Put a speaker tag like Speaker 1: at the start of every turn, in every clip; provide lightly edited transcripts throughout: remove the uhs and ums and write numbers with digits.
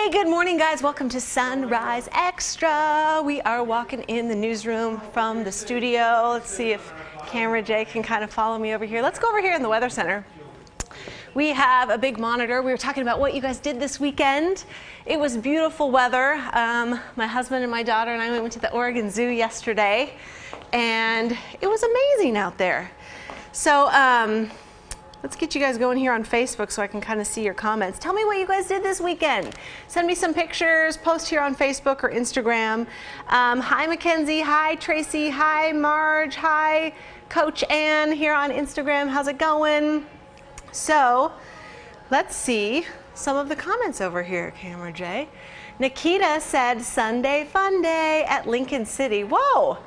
Speaker 1: Hey, good morning, guys. Welcome to Sunrise Extra. We are walking in the newsroom from the studio. Let's see if Camera Jay can kind of follow me over here. Let's go over here in the Weather Center. We have a big monitor. We were talking about what you guys did this weekend. It was beautiful weather. My husband and my daughter and I went to the Oregon Zoo yesterday, and it was amazing out there. So let's get you guys going here on Facebook so I can kind of see your comments. Tell me what you guys did this weekend. Send me some pictures, post here on Facebook or Instagram. Hi Mackenzie, hi Tracy, hi Marge, hi Coach Ann here on Instagram. How's it going? So let's see some of the comments over here, Camera Jay. Nikita said Sunday fun day at Lincoln City. Whoa,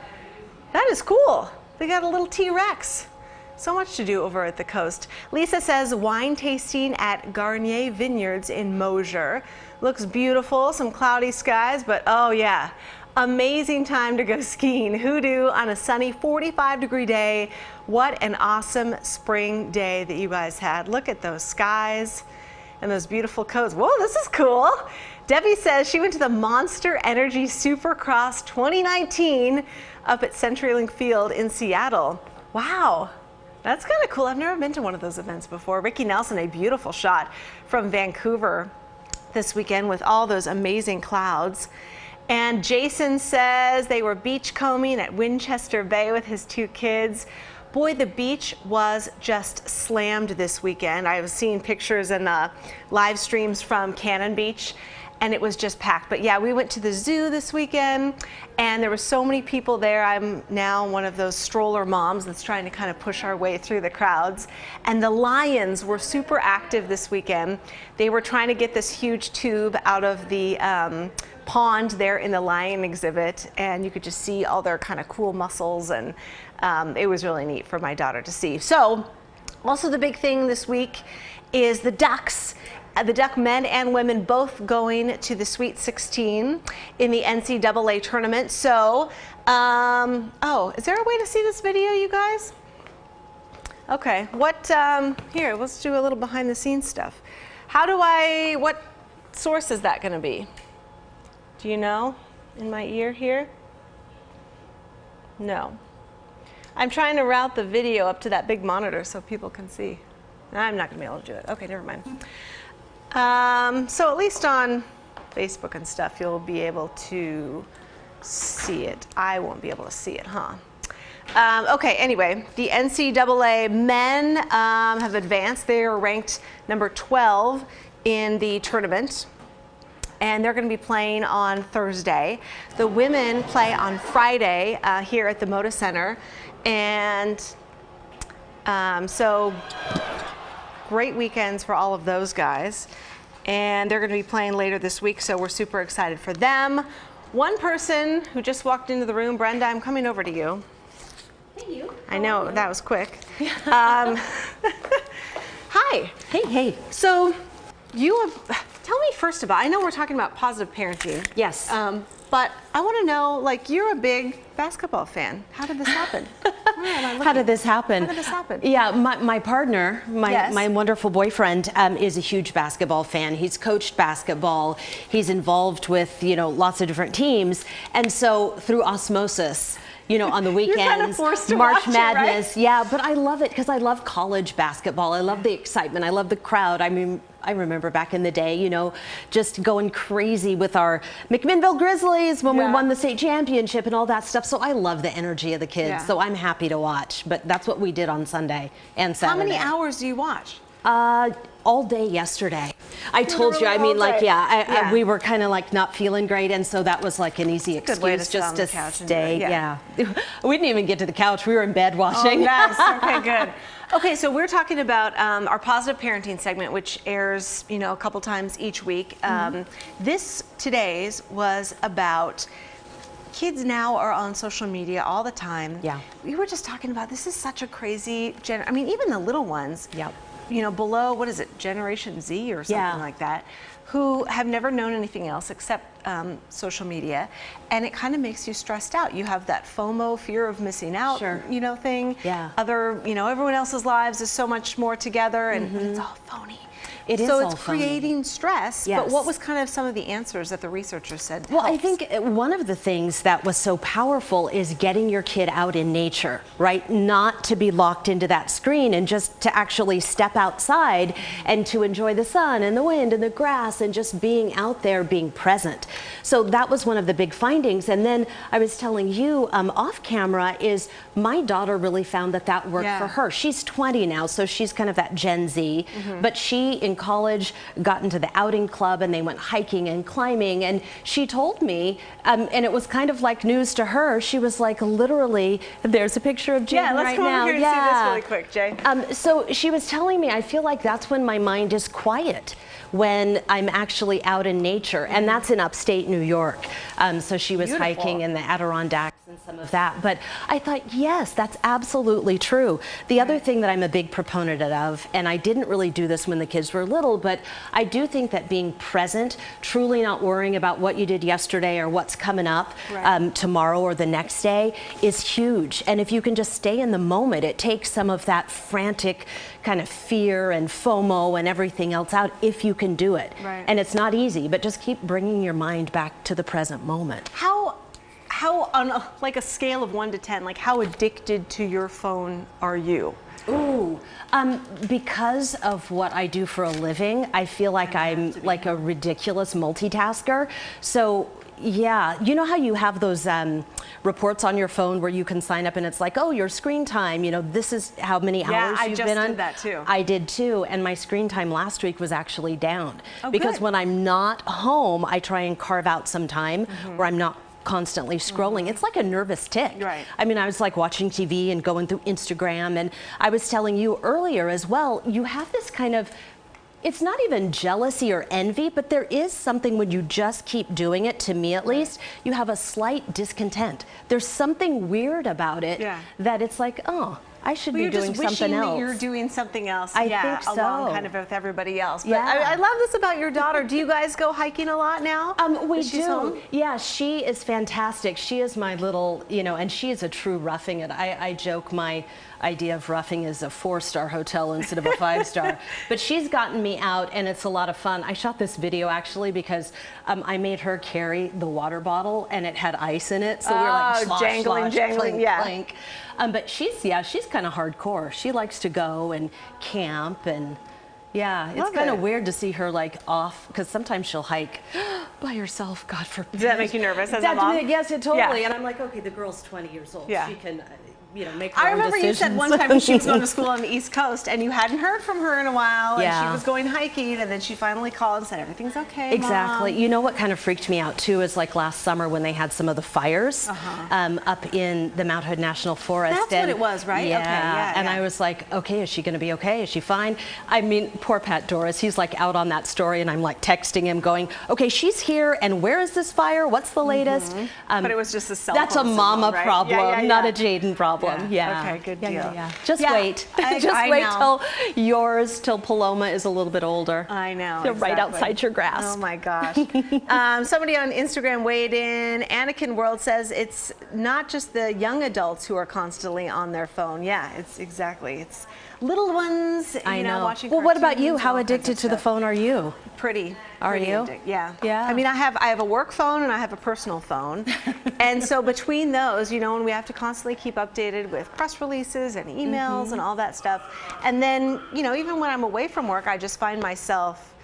Speaker 1: that is cool. They got a little T-Rex. So much to do over at the coast. Lisa says wine tasting at Garnier Vineyards in Mosier. Looks beautiful, some cloudy skies, but oh yeah, amazing time to go skiing. Hoodoo on a sunny 45-degree day. What an awesome spring day that you guys had. Look at those skies and those beautiful coats. Whoa, this is cool. Debbie says she went to the Monster Energy Supercross 2019 up at CenturyLink Field in Seattle. Wow. That's kind of cool. I've never been to one of those events before. Ricky Nelson, a beautiful shot from Vancouver this weekend with all those amazing clouds. And Jason says they were beachcombing at Winchester Bay with his two kids. Boy, the beach was just slammed this weekend. I was seeing pictures and live streams from Cannon Beach, and it was just packed. But yeah, we went to the zoo this weekend, and there were so many people there. I'm now one of those stroller moms that's trying to kind of push our way through the crowds. And the lions were super active this weekend. They were trying to get this huge tube out of the pond there in the lion exhibit, and you could just see all their kind of cool muscles, and it was really neat for my daughter to see. So also the big thing this week is the ducks. The Duck men and women both going to the Sweet 16 in the NCAA tournament. So, oh, is there a way to see this video, you guys? Okay, here, let's do a little behind the scenes stuff. What source is that gonna be? Do you know? In my ear here? No. I'm trying to route the video up to that big monitor so people can see. I'm not gonna be able to do it. Okay, never mind. So at least on Facebook and stuff, you'll be able to see it. I won't be able to see it, huh? Okay, anyway, the NCAA men have advanced. They are ranked number 12 in the tournament, and they're going to be playing on Thursday. The women play on Friday here at the Moda Center, and so great weekends for all of those guys. And they're going to be playing later this week, so we're super excited for them. One person who just walked into the room, Brenda, I'm coming over to you.
Speaker 2: Hey, you.
Speaker 1: I know, that was quick. Hi.
Speaker 2: Hey, hey.
Speaker 1: So tell me first about, I know we're talking about positive parenting.
Speaker 2: Yes.
Speaker 1: But I want to know, like, you're a big basketball fan. How did this happen?
Speaker 2: How did this happen?
Speaker 1: How did this happen?
Speaker 2: Yeah, my partner,
Speaker 1: Yes.
Speaker 2: my wonderful boyfriend, is a huge basketball fan. He's coached basketball. He's involved with, lots of different teams. And so through osmosis, on the weekends,
Speaker 1: You're kind of forced to
Speaker 2: March
Speaker 1: watch
Speaker 2: Madness.
Speaker 1: It, right?
Speaker 2: Yeah, but I love it because I love college basketball. I love the excitement. I love the crowd. I mean, I remember back in the day, just going crazy with our McMinnville Grizzlies when we won the state championship and all that stuff. So I love the energy of the kids.
Speaker 1: Yeah.
Speaker 2: So I'm happy to watch. But that's what we did on Sunday and Saturday.
Speaker 1: How many hours do you watch?
Speaker 2: All day yesterday. I told you, I mean, like, we were kind of like not feeling great, and so that was like an easy excuse just to stay. Yeah. We didn't even get to the couch. We were in bed watching.
Speaker 1: Oh, nice. Okay, good. Okay, so we're talking about our positive parenting segment, which airs, a couple times each week. Today's was about kids now are on social media all the time.
Speaker 2: Yeah.
Speaker 1: We were just talking about this is such a crazy I mean, even the little ones.
Speaker 2: Yeah.
Speaker 1: Below, what is it, Generation Z or something like that, who have never known anything else except social media, and it kind of makes you stressed out. You have that FOMO, fear of missing out, thing.
Speaker 2: Yeah.
Speaker 1: Everyone else's lives is so much more together, and it's all phony.
Speaker 2: It is
Speaker 1: So
Speaker 2: all
Speaker 1: it's
Speaker 2: phony.
Speaker 1: creating stress.
Speaker 2: Yes.
Speaker 1: But what was kind of some of the answers that the researchers said?
Speaker 2: Well, I
Speaker 1: helps?
Speaker 2: think one of the things that was so powerful is getting your kid out in nature, right? Not to be locked into that screen and just to actually step outside and to enjoy the sun and the wind and the grass and just being out there, being present. So that was one of the big findings. And then I was telling you off camera is my daughter really found that worked for her. She's 20 now, so she's kind of that Gen Z, but she in college got into the outing club and they went hiking and climbing, and she told me, and it was kind of like news to her, she was like, literally, there's a picture of Jaden
Speaker 1: let's
Speaker 2: right
Speaker 1: go
Speaker 2: now.
Speaker 1: over here and see this really quick, Jay.
Speaker 2: So she was telling me, I feel like that's when my mind is quiet, when I'm actually out in nature, and that's in upstate New York. So she was hiking in the Adirondacks and some of that. But I thought, yes, that's absolutely true. The other thing that I'm a big proponent of, and I didn't really do this when the kids were little, but I do think that being present, truly not worrying about what you did yesterday or what's coming up tomorrow or the next day is huge. And if you can just stay in the moment, it takes some of that frantic kind of fear and FOMO and everything else out if you can do it. And it's not easy, but just keep bringing your mind back to the present moment.
Speaker 1: How on like a scale of 1 to 10, like how addicted to your phone are you?
Speaker 2: Ooh, because of what I do for a living, I feel like I'm like a ridiculous multitasker. So yeah, you know how you have those reports on your phone where you can sign up and it's like, oh, your screen time, you know, this is how many hours you've been on.
Speaker 1: I just did that too.
Speaker 2: I did too, and my screen time last week was actually down. Because when I'm not home, I try and carve out some time where I'm not constantly scrolling. It's like a nervous tick. I mean, I was like watching TV and going through Instagram, and I was telling you earlier as well, you have this kind of, it's not even jealousy or envy, but there is something when you just keep doing it, to me at least, you have a slight discontent. There's something weird about it that it's like, oh, I should be doing something else.
Speaker 1: That you're doing something else.
Speaker 2: I think so.
Speaker 1: Along kind of with everybody else. But I love this about your daughter. Do you guys go hiking a lot now?
Speaker 2: We do. Yeah, she is fantastic. She is my little, you know, and she is a true roughing it. I joke my idea of roughing is a 4-star hotel instead of a 5-star. But she's gotten me out, and it's a lot of fun. I shot this video actually because I made her carry the water bottle, and it had ice in it. So we were like slosh,
Speaker 1: jangling,
Speaker 2: clink,
Speaker 1: yeah.
Speaker 2: clink. But she's kind of hardcore. She likes to go and camp, and yeah, it's kind of weird to see her like off, because sometimes she'll hike by herself, God forbid.
Speaker 1: Does that make you nervous as a mom?
Speaker 2: Yes, it totally. And I'm like, okay, the girl's 20 years old. She can, you know, make her
Speaker 1: I
Speaker 2: own
Speaker 1: remember
Speaker 2: decisions.
Speaker 1: you said one time when she was going to school on the East Coast, and you hadn't heard from her in a while, and she was going hiking, and then she finally called and said, everything's okay,
Speaker 2: Exactly.
Speaker 1: Mom.
Speaker 2: You know what kind of freaked me out too is like last summer when they had some of the fires up in the Mount Hood National Forest.
Speaker 1: That's what it was, right?
Speaker 2: Yeah. And I was like, okay, is she going to be okay? Is she fine? I mean, poor Pat Doris, he's like out on that story, and I'm like texting him going, okay, she's here, and where is this fire? What's the latest?
Speaker 1: But it was just a cell phone
Speaker 2: That's a mama
Speaker 1: signal,
Speaker 2: problem, not a Jaden problem.
Speaker 1: Okay, good deal.
Speaker 2: Just wait. Just wait till Paloma is a little bit older.
Speaker 1: I know.
Speaker 2: They're right outside your grasp.
Speaker 1: Oh my gosh. Somebody on Instagram weighed in. Anakin World says it's not just the young adults who are constantly on their phone. Yeah, it's it's little ones.
Speaker 2: I know.
Speaker 1: Watching
Speaker 2: well, what about you?
Speaker 1: cartoons,
Speaker 2: How addicted to the phone are you?
Speaker 1: Pretty.
Speaker 2: Are you?
Speaker 1: Yeah.
Speaker 2: Yeah.
Speaker 1: I mean, I have a work phone and I have a personal phone, and so between those, you know, and we have to constantly keep updated with press releases and emails and all that stuff. And then, you know, even when I'm away from work, I just find myself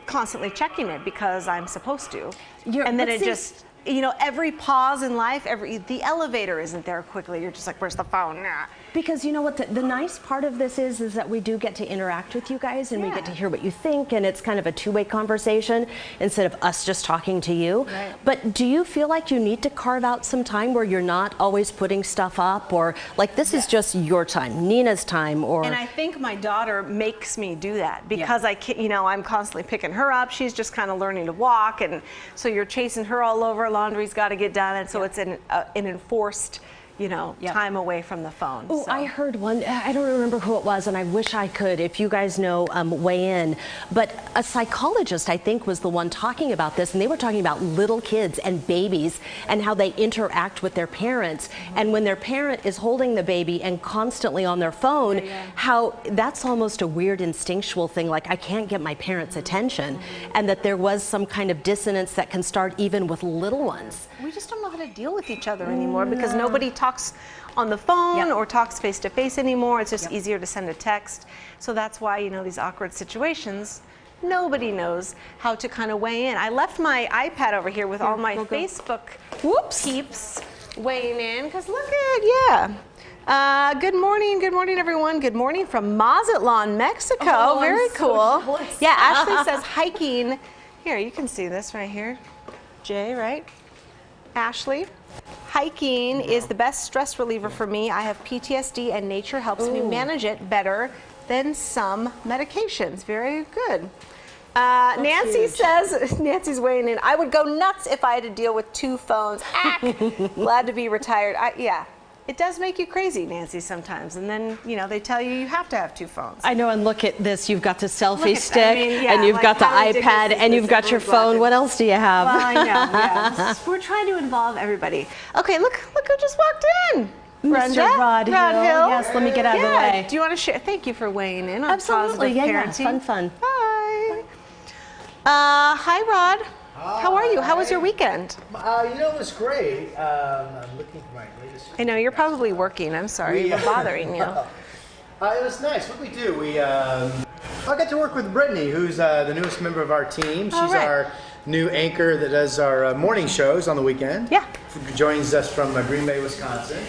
Speaker 1: constantly checking it because I'm supposed to. And then it just, you know, every pause in life, the elevator isn't there quickly. You're just like, where's the phone? Nah.
Speaker 2: Because you know what, the nice part of this is that we do get to interact with you guys, and we get to hear what you think, and it's kind of a two-way conversation instead of us just talking to you. But do you feel like you need to carve out some time where you're not always putting stuff up, or like this is just your time, Nina's time, or?
Speaker 1: And I think my daughter makes me do that because you know, I'm constantly picking her up. She's just kind of learning to walk, and so you're chasing her all over. Laundry's got to get done, and so it's an enforced time away from the phone.
Speaker 2: Oh,
Speaker 1: so.
Speaker 2: I heard one, I don't remember who it was, and I wish I could, if you guys know, weigh in. But a psychologist, I think, was the one talking about this, and they were talking about little kids and babies and how they interact with their parents. And when their parent is holding the baby and constantly on their phone, how that's almost a weird instinctual thing, like I can't get my parents' attention, and that there was some kind of dissonance that can start even with little ones.
Speaker 1: We just don't know how to deal with each other anymore because nobody talks on the phone or talks face to face anymore. It's just easier to send a text. So that's why, these awkward situations, nobody knows how to kind of weigh in. I left my iPad over here with all my Facebook peeps weighing in because look at, good morning, everyone. Good morning from Mazatlan, Mexico.
Speaker 2: Oh,
Speaker 1: very
Speaker 2: I'm
Speaker 1: cool.
Speaker 2: so jealous.
Speaker 1: Yeah, Ashley says hiking. Here, you can see this right here. Jay, right? Ashley, hiking is the best stress reliever for me. I have PTSD and nature helps me manage it better than some medications. Very good. Nancy says, Nancy's weighing in, I would go nuts if I had to deal with 2 phones. Glad to be retired. Yeah. It does make you crazy, Nancy, sometimes. And then, they tell you have to have 2 phones.
Speaker 2: I know, and look at this. You've got the selfie stick, and you've
Speaker 1: like
Speaker 2: got the
Speaker 1: how ridiculous
Speaker 2: iPad,
Speaker 1: is
Speaker 2: and you've
Speaker 1: this?
Speaker 2: got your phone. What else do you have?
Speaker 1: Well, I know, yeah. We're trying to involve everybody. Okay, look who just walked in.
Speaker 2: Mr. Rod Hill. Yes, let me get out of the way.
Speaker 1: Do you want to share? Thank you for weighing in on
Speaker 2: Absolutely,
Speaker 1: positive parenting.
Speaker 2: fun.
Speaker 1: Hi. Hi, Rod. How are you? How was your weekend?
Speaker 3: It was great. I'm looking for my latest.
Speaker 1: I know you're probably working. I'm sorry for bothering you.
Speaker 3: It was nice. What we do, I got to work with Britney, who's the newest member of our team. She's our new anchor that does our morning shows on the weekend.
Speaker 1: Yeah.
Speaker 3: Joins us from Green Bay, Wisconsin.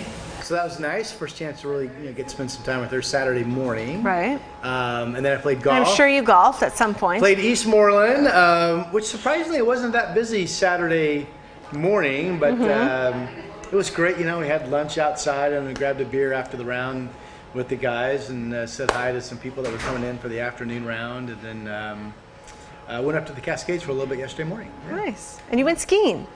Speaker 3: So that was nice. First chance to really get to spend some time with her Saturday morning.
Speaker 1: Right.
Speaker 3: And then I played golf.
Speaker 1: I'm sure you golfed at some point.
Speaker 3: Played Eastmoreland, which surprisingly it wasn't that busy Saturday morning, but it was great. We had lunch outside and we grabbed a beer after the round with the guys and said hi to some people that were coming in for the afternoon round, and then went up to the Cascades for a little bit yesterday morning. Yeah.
Speaker 1: Nice. And you went skiing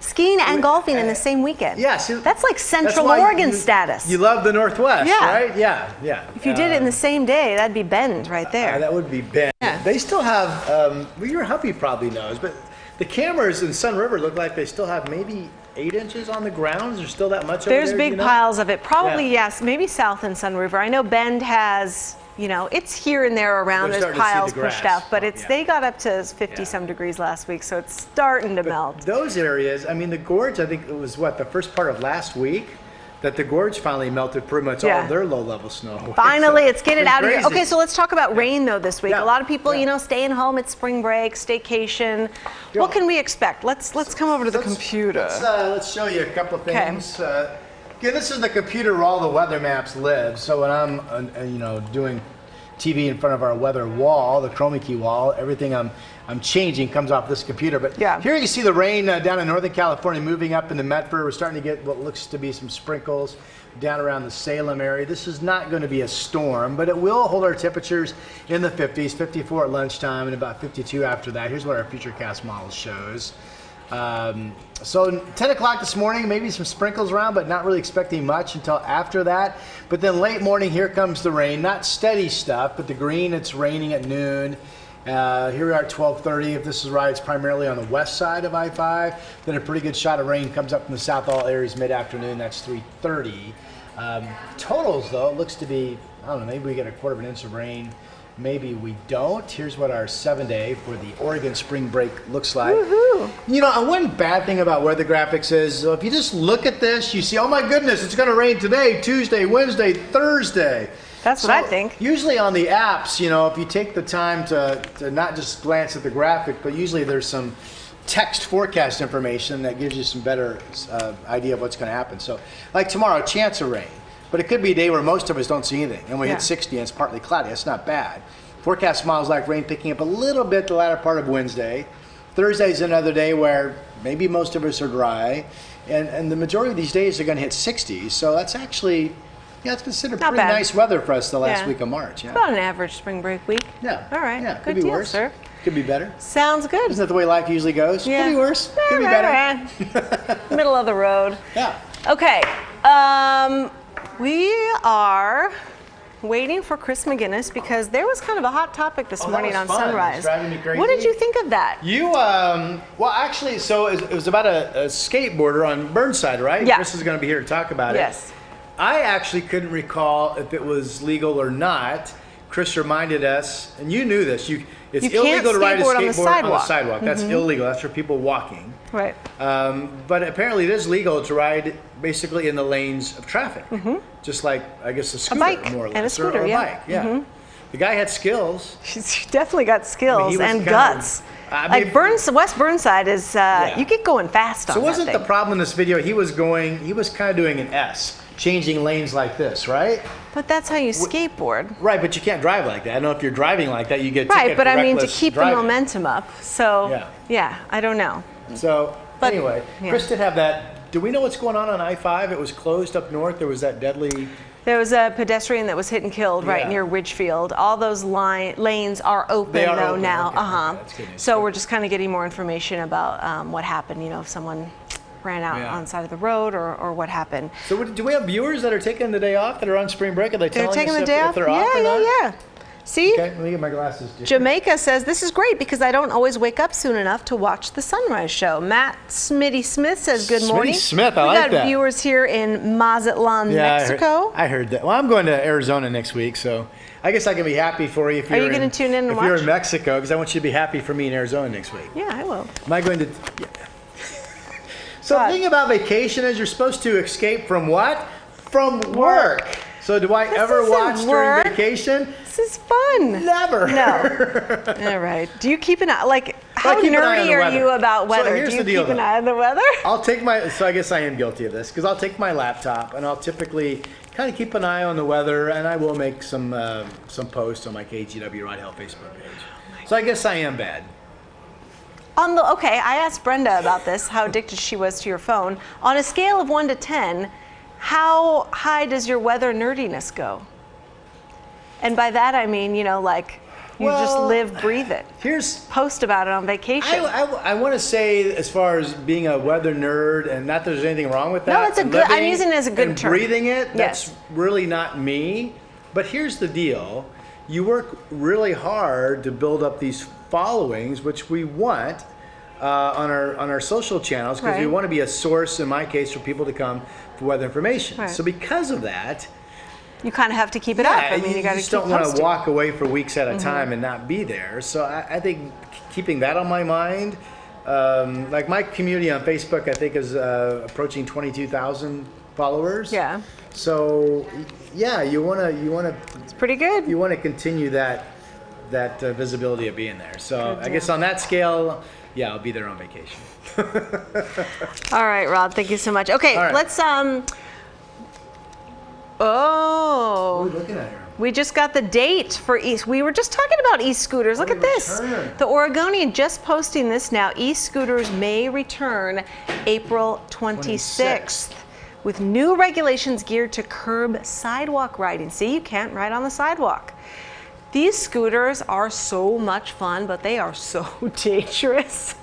Speaker 1: and golfing in the same weekend.
Speaker 3: Yeah.
Speaker 1: That's like Central Oregon status.
Speaker 3: You love the Northwest, right? Yeah.
Speaker 1: If you did it in the same day, that'd be Bend right there.
Speaker 3: That would be Bend. Yeah. They still have, your hubby probably knows, but the cameras in Sun River look like they still have maybe 8 inches on the ground. Is there still that much over there?
Speaker 1: There's big piles of it. Probably, yes, maybe south in Sun River. I know Bend has, it's here and there around. There's piles pushed out, but they got up to 50 some degrees last week, so it's starting to melt.
Speaker 3: Those areas, the gorge, I think it was the first part of last week that the gorge finally melted pretty much all of their low-level snow.
Speaker 1: Finally, it's get it out of here. Okay, so let's talk about rain though this week.
Speaker 3: Yeah.
Speaker 1: A lot of people, staying home at spring break, staycation.
Speaker 3: Yeah.
Speaker 1: What can we expect? Let's come over to the computer.
Speaker 3: Let's show you a couple of things. Again, this is the computer where all the weather maps live. So when I'm, doing TV in front of our weather wall, the chroma key wall, everything I'm changing comes off this computer. But here you see the rain down in Northern California moving up into Medford. We're starting to get what looks to be some sprinkles down around the Salem area. This is not going to be a storm, but it will hold our temperatures in the 50s, 54 at lunchtime and about 52 after that. Here's what our Futurecast model shows. So 10 o'clock this morning, maybe some sprinkles around, but not really expecting much until after that. But then late morning, here comes the rain. Not steady stuff, but the green, it's raining at noon. Here we are at 12:30. If this is right, it's primarily on the west side of I-5. Then a pretty good shot of rain comes up from the south all areas mid-afternoon. That's 3:30. Totals, though, it looks to be, I don't know, maybe we get a quarter of an inch of rain. Maybe we don't. Here's what our 7-day for the Oregon spring break looks like.
Speaker 1: Woohoo!
Speaker 3: One bad thing about weather graphics is if you just look at this, you see, oh my goodness, it's going to rain today, Tuesday, Wednesday, Thursday.
Speaker 1: That's what I think.
Speaker 3: Usually on the apps, if you take the time to not just glance at the graphic, but usually there's some text forecast information that gives you some better idea of what's going to happen. So like tomorrow, chance of rain. But it could be a day where most of us don't see anything, and we hit 60 and it's partly cloudy. That's not bad. Forecast models like rain picking up a little bit the latter part of Wednesday. Thursday's another day where maybe most of us are dry, and the majority of these days are going to hit 60. So that's actually, it's considered pretty nice weather for us the last week of March. Yeah.
Speaker 1: About an average spring break week.
Speaker 3: Yeah.
Speaker 1: All right.
Speaker 3: Yeah.
Speaker 1: Good
Speaker 3: Could be
Speaker 1: deal,
Speaker 3: worse.
Speaker 1: Sir.
Speaker 3: Could be better.
Speaker 1: Sounds good.
Speaker 3: Isn't that the way life usually goes?
Speaker 1: Yeah.
Speaker 3: Could be worse. Could be better.
Speaker 1: Middle of the road.
Speaker 3: Yeah.
Speaker 1: Okay. We are waiting for Chris McInnis because there was kind of a hot topic this morning on Sunrise.
Speaker 3: It's driving me crazy.
Speaker 1: What did you think of that?
Speaker 3: You, well, actually, so it was about a skateboarder on Burnside, right?
Speaker 1: Yeah.
Speaker 3: Chris is going to be here to talk about it.
Speaker 1: Yes.
Speaker 3: I actually couldn't recall if it was legal or not. Chris reminded us, and you knew this. It's illegal to ride a skateboard on the sidewalk. That's illegal. That's for people walking.
Speaker 1: Right.
Speaker 3: But apparently, it is legal to ride basically in the lanes of traffic, just like I guess a scooter,
Speaker 1: bike
Speaker 3: more or less,
Speaker 1: and a scooter,
Speaker 3: or a
Speaker 1: yeah.
Speaker 3: bike. Yeah. The guy had skills.
Speaker 1: He's definitely got skills and guts.
Speaker 3: I mean,
Speaker 1: West Burnside is, you get going fast on
Speaker 3: so
Speaker 1: that
Speaker 3: wasn't
Speaker 1: thing.
Speaker 3: the problem in this video, he was kind of doing an S, changing lanes like this, right?
Speaker 1: But that's how you skateboard.
Speaker 3: Right, but you can't drive like that. I don't know if you're driving like that, you get
Speaker 1: Right,
Speaker 3: ticket
Speaker 1: but
Speaker 3: for
Speaker 1: I mean to
Speaker 3: reckless
Speaker 1: keep
Speaker 3: driving.
Speaker 1: the momentum up. So,
Speaker 3: Yeah.
Speaker 1: I don't know.
Speaker 3: So,
Speaker 1: But-
Speaker 3: anyway,
Speaker 1: yeah.
Speaker 3: Chris did have that. Do we know what's going on I-5? It was closed up north. There was that deadly...
Speaker 1: There was a pedestrian that was hit and killed right
Speaker 3: Yeah.
Speaker 1: near Ridgefield. All those lanes are open
Speaker 3: They are
Speaker 1: though
Speaker 3: open.
Speaker 1: now.
Speaker 3: Okay, okay, that's good news.
Speaker 1: So we're just kind of getting more information about what happened. You know, if someone ran out on the side of the road or what happened.
Speaker 3: So do we have viewers that are taking the day off that are on spring break? Are they
Speaker 1: They're
Speaker 3: telling
Speaker 1: taking
Speaker 3: us
Speaker 1: the day
Speaker 3: if
Speaker 1: off.
Speaker 3: they're off or not?
Speaker 1: Yeah. See?
Speaker 3: Okay, let me get my glasses.
Speaker 1: Jamaica says, this is great because I don't always wake up soon enough to watch the sunrise show. Matt Smitty Smith says, good morning.
Speaker 3: Smitty Smith, I
Speaker 1: we
Speaker 3: like
Speaker 1: got
Speaker 3: that.
Speaker 1: viewers here in Mazatlan, Mexico.
Speaker 3: I heard that. Well, I'm going to Arizona next week, so I guess I can be happy for you if
Speaker 1: Are
Speaker 3: you're
Speaker 1: you going to tune in and
Speaker 3: if
Speaker 1: watch?
Speaker 3: you're in Mexico, because I want you to be happy for me in Arizona next week.
Speaker 1: Yeah, I will.
Speaker 3: Am I going to... Yeah. So the thing about vacation is you're supposed to escape from what? From work. So do I ever
Speaker 1: isn't
Speaker 3: watch
Speaker 1: work.
Speaker 3: during vacation?
Speaker 1: This is fun.
Speaker 3: Never.
Speaker 1: No. All right. Do you keep an eye, like, how
Speaker 3: keep an eye on
Speaker 1: nerdy
Speaker 3: the
Speaker 1: are
Speaker 3: weather.
Speaker 1: you about
Speaker 3: So
Speaker 1: weather?
Speaker 3: here's
Speaker 1: Do you
Speaker 3: the deal,
Speaker 1: keep an
Speaker 3: though.
Speaker 1: eye on the weather?
Speaker 3: I'll take so I guess I am guilty of this, because I'll take my laptop and I'll typically kind of keep an eye on the weather, and I will make some posts on my KGW Ride Hell Facebook page. So I guess I am bad.
Speaker 1: Okay, I asked Brenda about this, how addicted she was to your phone. On a scale of 1 to 10, how high does your weather nerdiness go? And by that I mean, you know, like, you just live, breathe it. Post about it on vacation.
Speaker 3: I want to say, as far as being a weather nerd, and not that there's anything wrong with that.
Speaker 1: No, it's a good, I'm using it as a good
Speaker 3: and
Speaker 1: term.
Speaker 3: breathing it,
Speaker 1: Yes.
Speaker 3: that's really not me. But here's the deal. You work really hard to build up these followings, which we want on our social channels, because we
Speaker 1: Right.
Speaker 3: want to be a source, in my case, for people to come for weather information.
Speaker 1: Right.
Speaker 3: So because of that,
Speaker 1: You kind of have to keep it up. I mean, you got to
Speaker 3: just
Speaker 1: keep
Speaker 3: don't want to
Speaker 1: posting.
Speaker 3: walk away for weeks at a time and not be there. So I think keeping that on my mind, like my community on Facebook, I think is approaching 22,000 followers.
Speaker 1: Yeah.
Speaker 3: So yeah, you want to
Speaker 1: It's pretty good.
Speaker 3: you want to continue that visibility of being there. So I guess on that scale, yeah, I'll be there on vacation.
Speaker 1: All right, Rod, thank you so much. Okay,
Speaker 3: All right.
Speaker 1: let's
Speaker 3: What are we looking at here?
Speaker 1: we just got the date for East. We were just talking about e-scooters. Look at this.
Speaker 3: return.
Speaker 1: The Oregonian just posting this now. E-scooters may return April 26th with new regulations geared to curb sidewalk riding. See, you can't ride on the sidewalk. These scooters are so much fun, but they are so dangerous.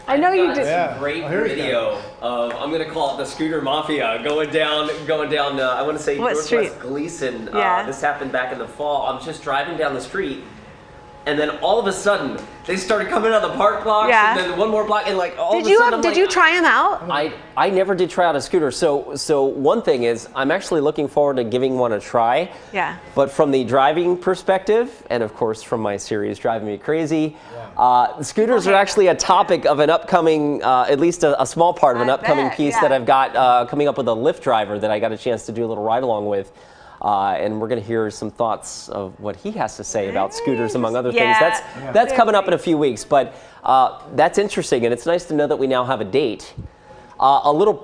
Speaker 1: I know you did.
Speaker 3: Yeah.
Speaker 4: Great
Speaker 3: Oh, here we go.
Speaker 4: video of, I'm gonna call it the scooter mafia, going down. I want to say
Speaker 1: What
Speaker 4: Northwest
Speaker 1: street?
Speaker 4: Gleason.
Speaker 1: Yeah.
Speaker 4: This happened back in the fall. I'm just driving down the street, and then all of a sudden they started coming out of the park blocks,
Speaker 1: Yeah.
Speaker 4: and then one more block, and like all
Speaker 1: Did
Speaker 4: of a
Speaker 1: you
Speaker 4: sudden I'm
Speaker 1: did
Speaker 4: like,
Speaker 1: you try them out?
Speaker 5: I never did try out a scooter. So one thing is I'm actually looking forward to giving one a try.
Speaker 1: Yeah.
Speaker 5: But from the driving perspective, and of course from my series Driving Me Crazy, scooters are actually a topic of an upcoming, at least a small part of an
Speaker 1: I
Speaker 5: upcoming
Speaker 1: bet,
Speaker 5: piece
Speaker 1: yeah.
Speaker 5: that I've got coming up with a Lyft driver that I got a chance to do a little ride along with. And we're going to hear some thoughts of what he has to say about scooters, among other
Speaker 1: Yeah.
Speaker 5: things. That's coming up in a few weeks, but that's interesting, and it's nice to know that we now have a date. A little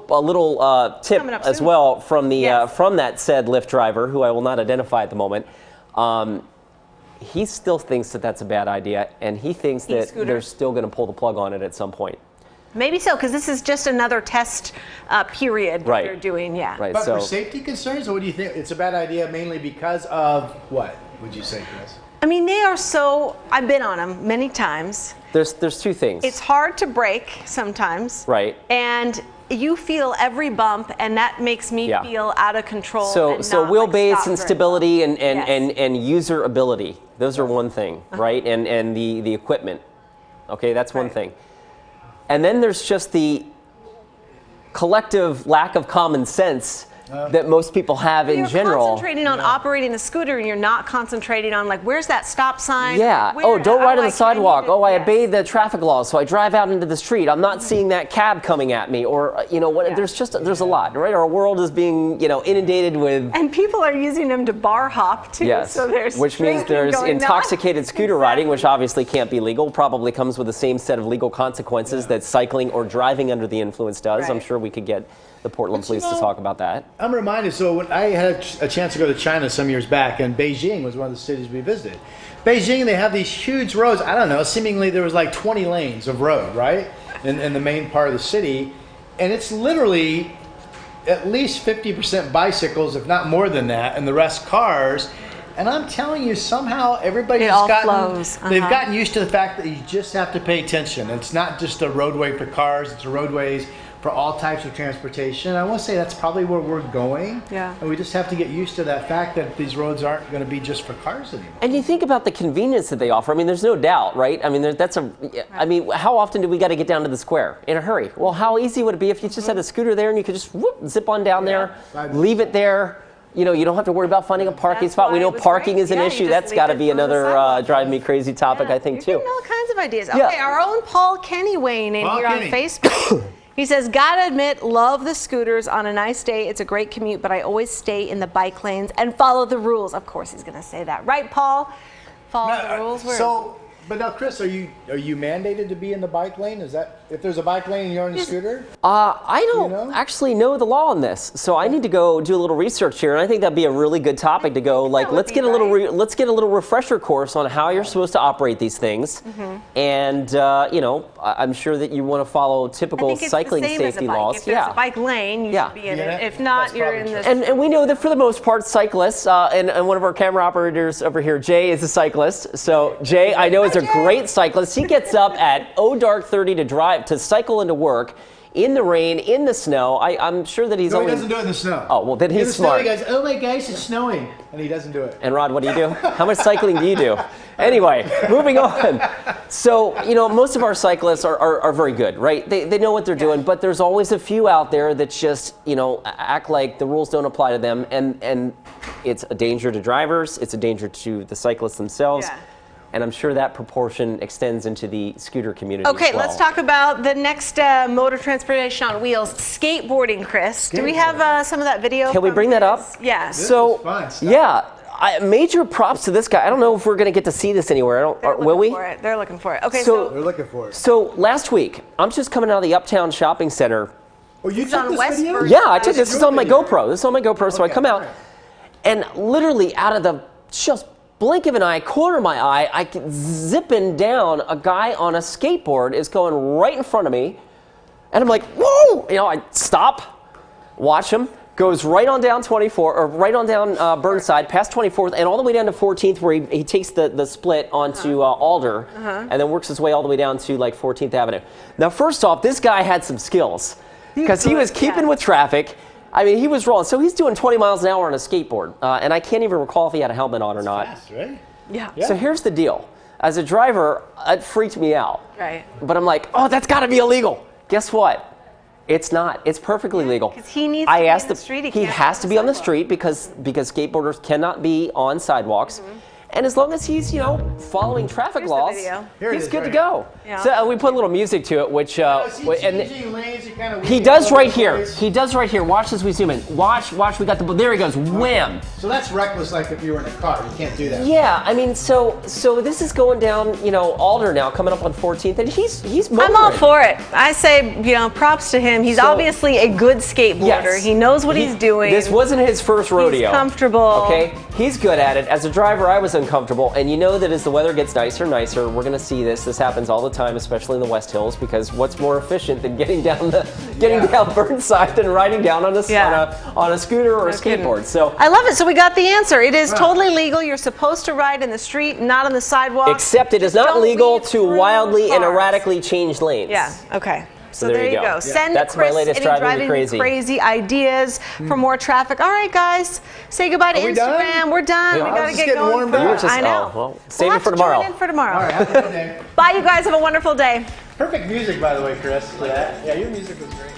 Speaker 5: tip
Speaker 1: Coming up
Speaker 5: as
Speaker 1: soon.
Speaker 5: well from the
Speaker 1: Yes.
Speaker 5: from that said Lyft driver, who I will not identify at the moment. He still thinks that that's a bad idea, and he thinks that
Speaker 1: E-scooters?
Speaker 5: they're still going to pull the plug on it at some point.
Speaker 1: Maybe so, because this is just another test period that
Speaker 5: Right.
Speaker 1: they're doing. Yeah.
Speaker 5: Right.
Speaker 3: But
Speaker 5: so
Speaker 3: for safety concerns, or what do you think? It's a bad idea mainly because of what, would you say, Chris?
Speaker 1: I mean, they are so. I've been on them many times.
Speaker 5: there's two things.
Speaker 1: It's hard to brake sometimes.
Speaker 5: Right.
Speaker 1: And you feel every bump, and that makes me feel out of control.
Speaker 5: So
Speaker 1: and
Speaker 5: so
Speaker 1: not,
Speaker 5: wheelbase
Speaker 1: stop
Speaker 5: and
Speaker 1: very
Speaker 5: stability
Speaker 1: well.
Speaker 5: and user ability. Those are one thing, right? And the equipment. Okay, that's one thing. And then there's just the collective lack of common sense that most people have in general.
Speaker 1: You're concentrating on operating the scooter, and you're not concentrating on, like, where's that stop sign?
Speaker 5: Yeah.
Speaker 1: Where,
Speaker 5: oh, don't ride on the
Speaker 1: I
Speaker 5: sidewalk. Oh, I
Speaker 1: yes.
Speaker 5: obey the traffic laws, so I drive out into the street. I'm not seeing that cab coming at me, or you know what? There's a lot, right? Our world is being inundated with.
Speaker 1: And people are using them to bar hop too.
Speaker 5: Yes.
Speaker 1: So there's
Speaker 5: which means there's intoxicated scooter riding, which obviously can't be legal. Probably comes with the same set of legal consequences that cycling or driving under the influence does. I'm sure we could get the Portland police to talk about that.
Speaker 3: I'm reminded, so when I had a chance to go to China some years back, and Beijing was one of the cities we visited. Beijing, they have these huge roads. I don't know, seemingly there was like 20 lanes of road, right? In the main part of the city. And it's literally at least 50% bicycles, if not more than that, and the rest cars. And I'm telling you, somehow everybody's they've gotten used to the fact that you just have to pay attention. It's not just a roadway for cars, it's a roadways for all types of transportation. I want to say that's probably where we're going.
Speaker 1: Yeah.
Speaker 3: And we just have to get used to that fact that these roads aren't going to be just for cars anymore.
Speaker 5: And you think about the convenience that they offer. I mean, there's no doubt, right? I mean, I mean, how often do we got to get down to the square in a hurry? Well, how easy would it be if you just had a scooter there and you could just zip on down there, leave it there? You know, you don't have to worry about finding a parking spot. We know parking is an issue. That's got to be another drive me crazy topic, I think, too.
Speaker 1: All kinds of ideas. Okay, our own Paul Kenny weighing in here on Facebook. He says, gotta admit, love the scooters. On a nice day, it's a great commute, but I always stay in the bike lanes and follow the rules. Of course he's gonna say that. Right, Paul? Follow the rules?
Speaker 3: But now, Chris, are you mandated to be in the bike lane? Is that if there's a bike lane and you're on the scooter?
Speaker 5: I don't actually know the law on this, so I need to go do a little research here, and I think that'd be a really good topic to go. Like, let's get a little refresher course on how you're supposed to operate these things, and I'm sure that you want to follow typical cycling safety laws.
Speaker 1: If there's a bike lane, you should be in it. If not, you're in this.
Speaker 5: And we know that for the most part, cyclists, and one of our camera operators over here, Jay, is a cyclist. So Jay, I know, is a great cyclist. He gets up at dark 30 to cycle into work in the rain, in the snow. I'm sure that he's
Speaker 3: he doesn't do it in the snow.
Speaker 5: Oh, well, then he's smart.
Speaker 3: He goes, oh my gosh, it's snowing. And he doesn't do it.
Speaker 5: And Rod, what do you do? How much cycling do you do? Anyway, moving on. So, most of our cyclists are very good, right? They know what they're doing, but there's always a few out there that just, act like the rules don't apply to them. And it's a danger to drivers. It's a danger to the cyclists themselves. Yeah. And I'm sure that proportion extends into the scooter community as well.
Speaker 1: Let's talk about the next motor transportation on wheels, skateboarding, Chris. Do we have some of that video?
Speaker 5: Can we bring that up?
Speaker 1: Yeah.
Speaker 5: So, major props to this guy. I don't know if we're going to get to see this anywhere. Will we?
Speaker 1: They're looking for it. Okay,
Speaker 3: so they're looking for it.
Speaker 5: So last week, I'm just coming out of the Uptown Shopping Center.
Speaker 3: Oh, you took this video?
Speaker 5: Yeah, I took this. This is on my GoPro. This is on my GoPro. So I come out, and literally out of the just blink of an eye, corner of my eye, I can zipping down. A guy on a skateboard is going right in front of me, and I'm like, whoa! I stop, watch him, goes right on down 24, or right on down Burnside, past 24th, and all the way down to 14th, where he takes the split onto Alder, and then works his way all the way down to like 14th Avenue. Now, first off, this guy had some skills, because he was keeping with traffic. I mean, he was rolling. So he's doing 20 miles an hour on a skateboard. And I can't even recall if he had a helmet on or not.
Speaker 3: That's fast, right?
Speaker 1: Yeah.
Speaker 5: So here's the deal. As a driver, it freaked me out.
Speaker 1: Right.
Speaker 5: But I'm like, oh, that's got to be illegal. Guess what? It's not. It's perfectly legal.
Speaker 1: Because he needs to be on the street.
Speaker 5: He has to be on the street because skateboarders cannot be on sidewalks. And as long as he's, following traffic laws, he's good to go. Yeah. So we put a little music to it, which he does right here. He does right here. Watch as we zoom in. Watch. We got there he goes. Wham!
Speaker 3: So that's reckless, like if you were in a car. You can't do that.
Speaker 5: Yeah, I mean, so this is going down, Alder now, coming up on 14th, and he's motoring.
Speaker 1: I'm all for it. I say, props to him. He's obviously a good skateboarder.
Speaker 5: Yes.
Speaker 1: He knows what he's doing.
Speaker 5: This wasn't his first rodeo.
Speaker 1: He's comfortable.
Speaker 5: Okay, he's good at it. As a driver, I was uncomfortable, and that as the weather gets nicer and nicer, we're going to see this. This happens all the time, especially in the West Hills, because what's more efficient than getting down Burnside than riding down on a scooter or a skateboard? So
Speaker 1: I love it. So we got the answer. It is totally legal. You're supposed to ride in the street, not on the sidewalk.
Speaker 5: Except it is not legal to wildly and erratically change lanes.
Speaker 1: Yeah. Okay. So there you go. Send
Speaker 5: That's
Speaker 1: Chris
Speaker 5: my latest
Speaker 1: any
Speaker 5: driving me
Speaker 1: crazy ideas for more traffic. All right, guys, say goodbye to
Speaker 3: we
Speaker 1: Instagram.
Speaker 3: done?
Speaker 1: We're done.
Speaker 3: Yeah,
Speaker 1: We
Speaker 3: I
Speaker 1: got
Speaker 3: was
Speaker 1: to
Speaker 3: just
Speaker 1: get
Speaker 3: getting
Speaker 1: going.
Speaker 3: warmed up.
Speaker 5: You were just-
Speaker 1: I know.
Speaker 5: oh, well,
Speaker 1: We'll
Speaker 5: save it
Speaker 1: have
Speaker 5: for
Speaker 1: to
Speaker 5: tomorrow.
Speaker 1: Join in for tomorrow.
Speaker 3: All right, have a good day.
Speaker 1: Bye, you guys. Have a wonderful day.
Speaker 3: Perfect music, by the way, Chris. Yeah, your music was great.